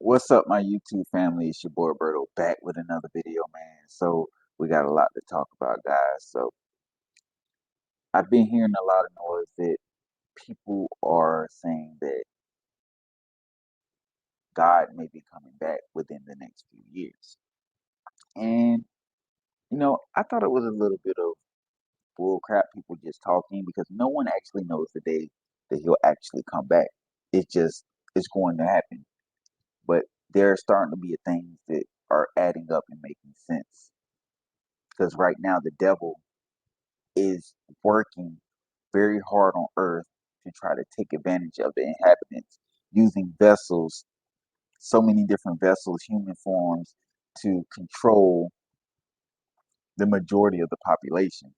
What's up, my YouTube family? It's your boy Berto back with another video, man. So we got a lot to talk about, guys. So I've been hearing a lot of noise that people are saying that God may be coming back within the next few years. And I thought it was a little bit of bull crap, people just talking, because no one actually knows the day that he'll actually come back. It's going to happen. But there are starting to be things that are adding up and making sense. Because right now the devil is working very hard on earth to try to take advantage of the inhabitants using vessels, so many different vessels, human forms, to control the majority of the population.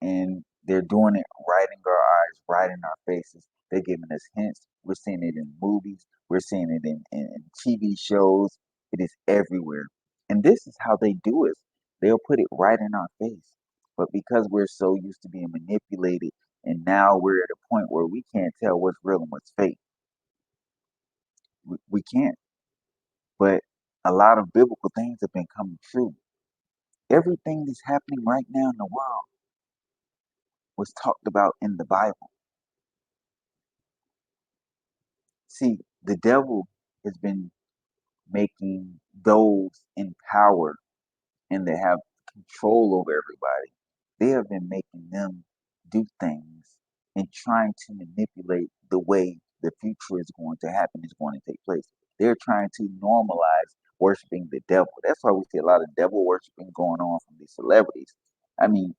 And they're doing it right in our eyes, right in our faces. They're giving us hints. We're seeing it in movies, we're seeing it in TV shows. It is everywhere. And this is how they do it. They'll put it right in our face. But because we're so used to being manipulated, and now we're at a point where we can't tell what's real and what's fake. We can't. But a lot of biblical things have been coming true. Everything that's happening right now in the world was talked about in the Bible. See, the devil has been making those in power and that have control over everybody. They have been making them do things and trying to manipulate the way the future is going to happen, is going to take place. They're trying to normalize worshiping the devil. That's why we see a lot of devil worshiping going on from these celebrities. I mean,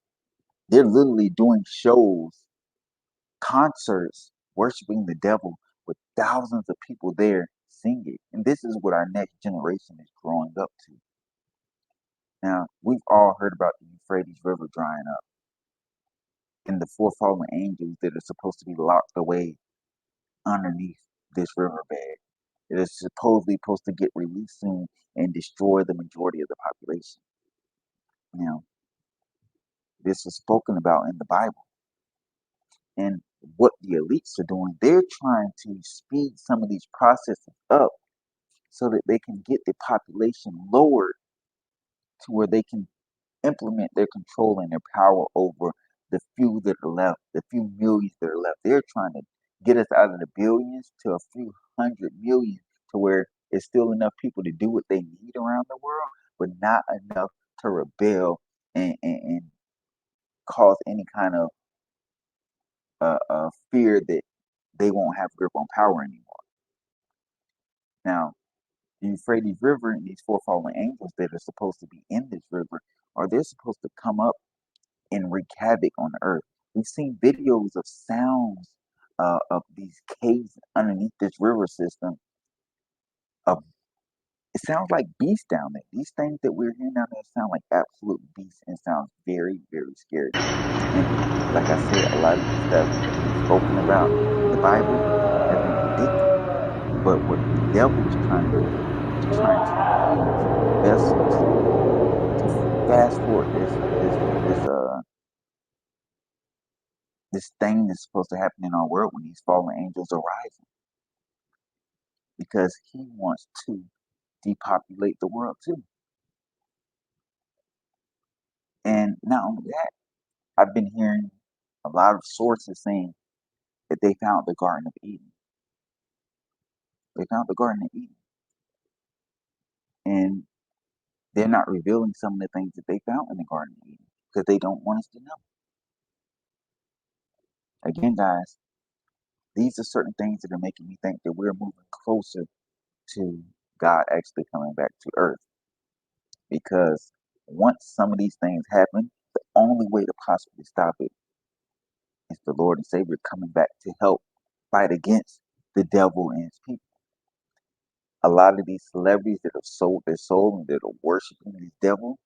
they're literally doing shows, concerts, worshiping the devil with thousands of people there singing. And this is what our next generation is growing up to. Now, we've all heard about the Euphrates River drying up and the four fallen angels that are supposed to be locked away underneath this riverbed. It is supposedly supposed to get released soon and destroy the majority of the population. Now, this is spoken about in the Bible. And what the elites are doing, they're trying to speed some of these processes up so that they can get the population lowered to where they can implement their control and their power over the few that are left, the few millions that are left. They're trying to get us out of the billions to a few hundred million, to where it's still enough people to do what they need around the world, but not enough to rebel and cause any kind of fear that they won't have grip on power anymore. Now, the Euphrates River and these four fallen angels that are supposed to be in this river, are they supposed to come up and wreak havoc on the earth? We've seen videos of sounds of these caves underneath this river system. Of It sounds like beasts down there. These things that we're hearing down there sound like absolute beasts and sounds very, very scary. And like I said, a lot of this stuff has been spoken about in the Bible, has been predicted. But what the devil is trying to do is trying to use vessels to fast forward this thing that's supposed to happen in our world when these fallen angels are rising, because he wants to depopulate the world too. And not only that, I've been hearing a lot of sources saying that they found the Garden of Eden. They found the Garden of Eden. And they're not revealing some of the things that they found in the Garden of Eden because they don't want us to know. Again, guys, these are certain things that are making me think that we're moving closer to God actually coming back to earth. Because once some of these things happen, the only way to possibly stop it is the Lord and Savior coming back to help fight against the devil and his people. A lot of these celebrities that have sold their soul and that are worshiping this devil,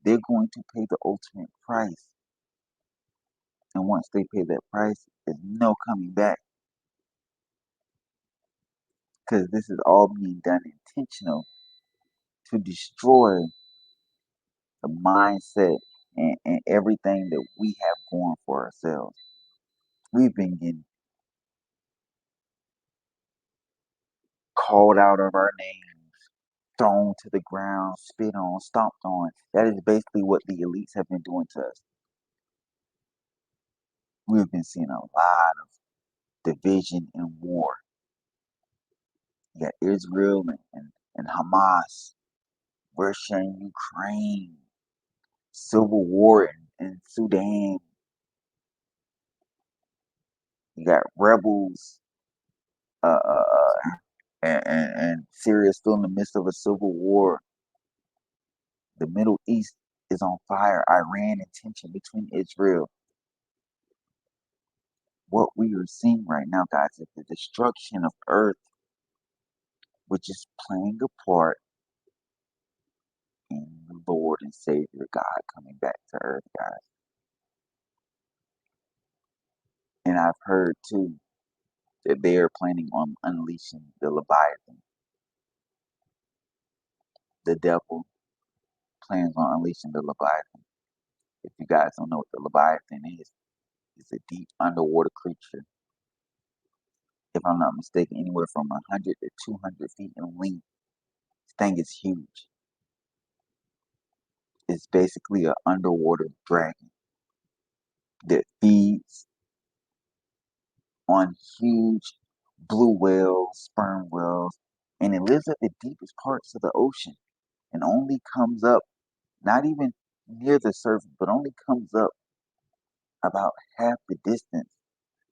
they're going to pay the ultimate price. And once they pay that price, there's no coming back. Because this is all being done intentional to destroy the mindset and everything that we have going for ourselves. We've been getting called out of our names, thrown to the ground, spit on, stomped on. That is basically what the elites have been doing to us. We've been seeing a lot of division and war. You got Israel and Hamas, Russia and Ukraine, civil war in Sudan. You got rebels, and Syria still in the midst of a civil war. The Middle East is on fire. Iran and tension between Israel. What we are seeing right now, guys, is the destruction of Earth, which is playing a part in the Lord and Savior God coming back to Earth, guys. And I've heard too that they are planning on unleashing the Leviathan. The devil plans on unleashing the Leviathan. If you guys don't know what the Leviathan is, it's a deep underwater creature. If I'm not mistaken, anywhere from 100 to 200 feet in length. This thing is huge. It's basically an underwater dragon that feeds on huge blue whales, sperm whales, and it lives at the deepest parts of the ocean and only comes up, not even near the surface, but only comes up about half the distance.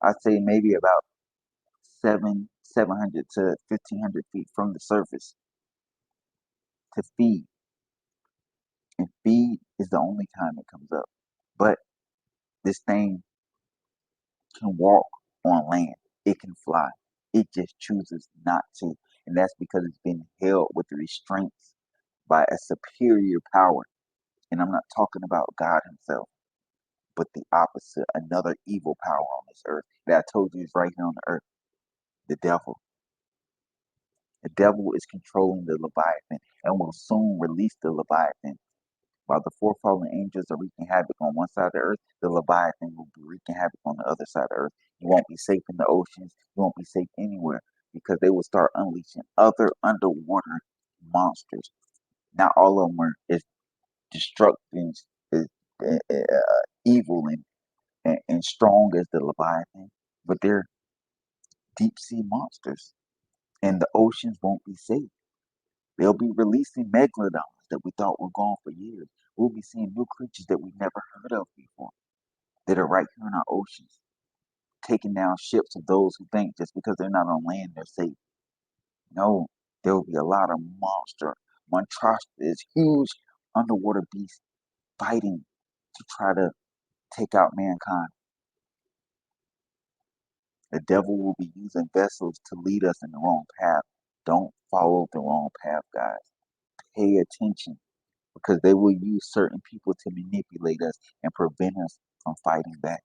I'd say maybe about 700 to 1,500 feet from the surface to feed. And feed is the only time it comes up. But this thing can walk on land. It can fly. It just chooses not to. And that's because it's been held with restraints by a superior power. And I'm not talking about God himself, but the opposite, another evil power on this earth that I told you is right here on the earth, the devil. The devil is controlling the Leviathan and will soon release the Leviathan. While the four fallen angels are wreaking havoc on one side of the earth, the Leviathan will be wreaking havoc on the other side of the earth. You won't be safe in the oceans. You won't be safe anywhere because they will start unleashing other underwater monsters. Not all of them are as destructive, as evil and strong as the Leviathan, but they're deep sea monsters, and the oceans won't be safe. They'll be releasing megalodons that we thought were gone for years. We'll be seeing new creatures that we've never heard of before that are right here in our oceans, taking down ships of those who think just because they're not on land, they're safe. No, there will be a lot of monstrosities, huge underwater beasts fighting to try to take out mankind. The devil will be using vessels to lead us in the wrong path. Don't follow the wrong path, guys. Pay attention because they will use certain people to manipulate us and prevent us from fighting back.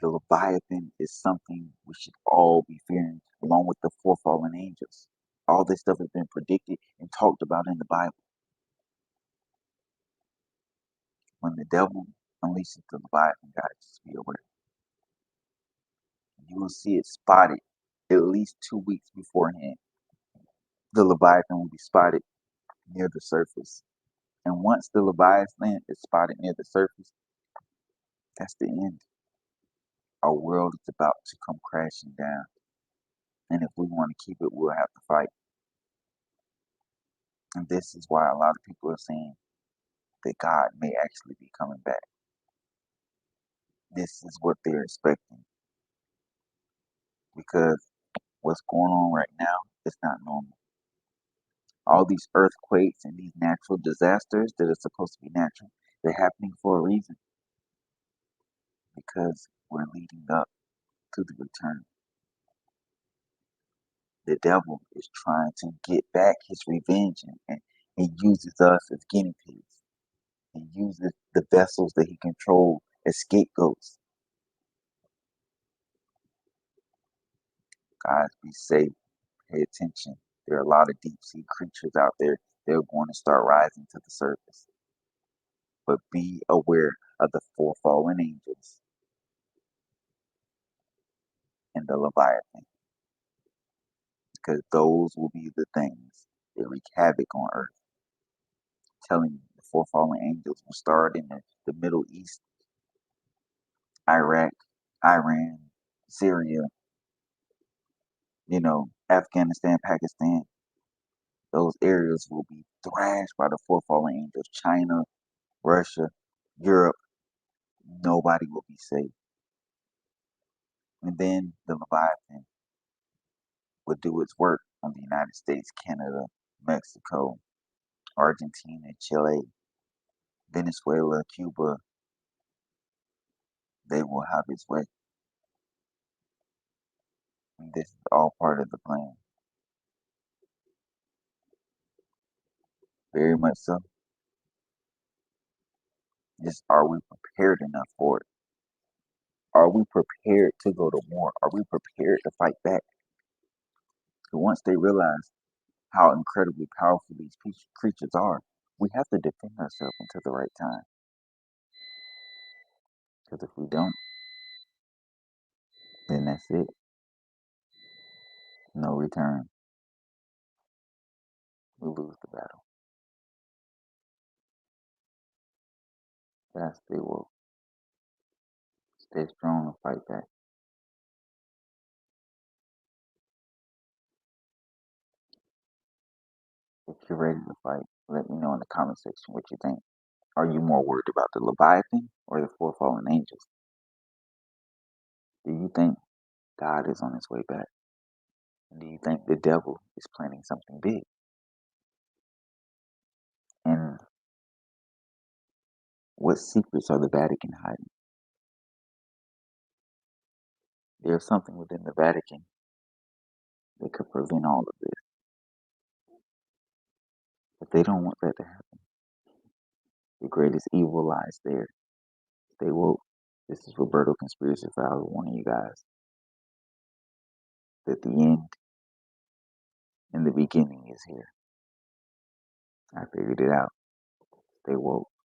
The Leviathan is something we should all be fearing, along with the four fallen angels. All this stuff has been predicted and talked about in the Bible. When the devil unleashes the Leviathan, guys, just be aware. You will see it spotted at least 2 weeks beforehand. The Leviathan will be spotted near the surface. And once the Leviathan is spotted near the surface, that's the end. Our world is about to come crashing down. And if we want to keep it, we'll have to fight. And this is why a lot of people are saying that God may actually be coming back. This is what they're expecting. Because what's going on right now is not normal. All these earthquakes and these natural disasters that are supposed to be natural, they're happening for a reason. Because we're leading up to the return. The devil is trying to get back his revenge and he uses us as guinea pigs. He uses the vessels that he controls as scapegoats. Guys, be safe. Pay attention. There are a lot of deep sea creatures out there. They're going to start rising to the surface. But be aware of the four fallen angels and the Leviathan, because those will be the things that wreak havoc on earth. Telling you, the four fallen angels will start in the Middle East, Iraq, Iran, Syria, Afghanistan, Pakistan. Those areas will be thrashed by the four fallen angels. China, Russia, Europe, nobody will be safe. And then the Leviathan would do its work on the United States, Canada, Mexico, Argentina, Chile, Venezuela, Cuba. They will have its way. And this is all part of the plan. Very much so. Just, are we prepared enough for it? Are we prepared to go to war? Are we prepared to fight back? And once they realize how incredibly powerful these creatures are, we have to defend ourselves until the right time. Because if we don't, then that's it. No return. We lose the battle. That's they will stay strong and fight back. If you're ready to fight, let me know in the comment section what you think. Are you more worried about the Leviathan or the four fallen angels? Do you think God is on his way back? And do you think the devil is planning something big? And what secrets are the Vatican hiding? There's something within the Vatican that could prevent all of this. But they don't want that to happen. The greatest evil lies there. Stay woke. This is Roberto Conspiracy Files warning you guys that the end and the beginning is here. I figured it out. Stay woke.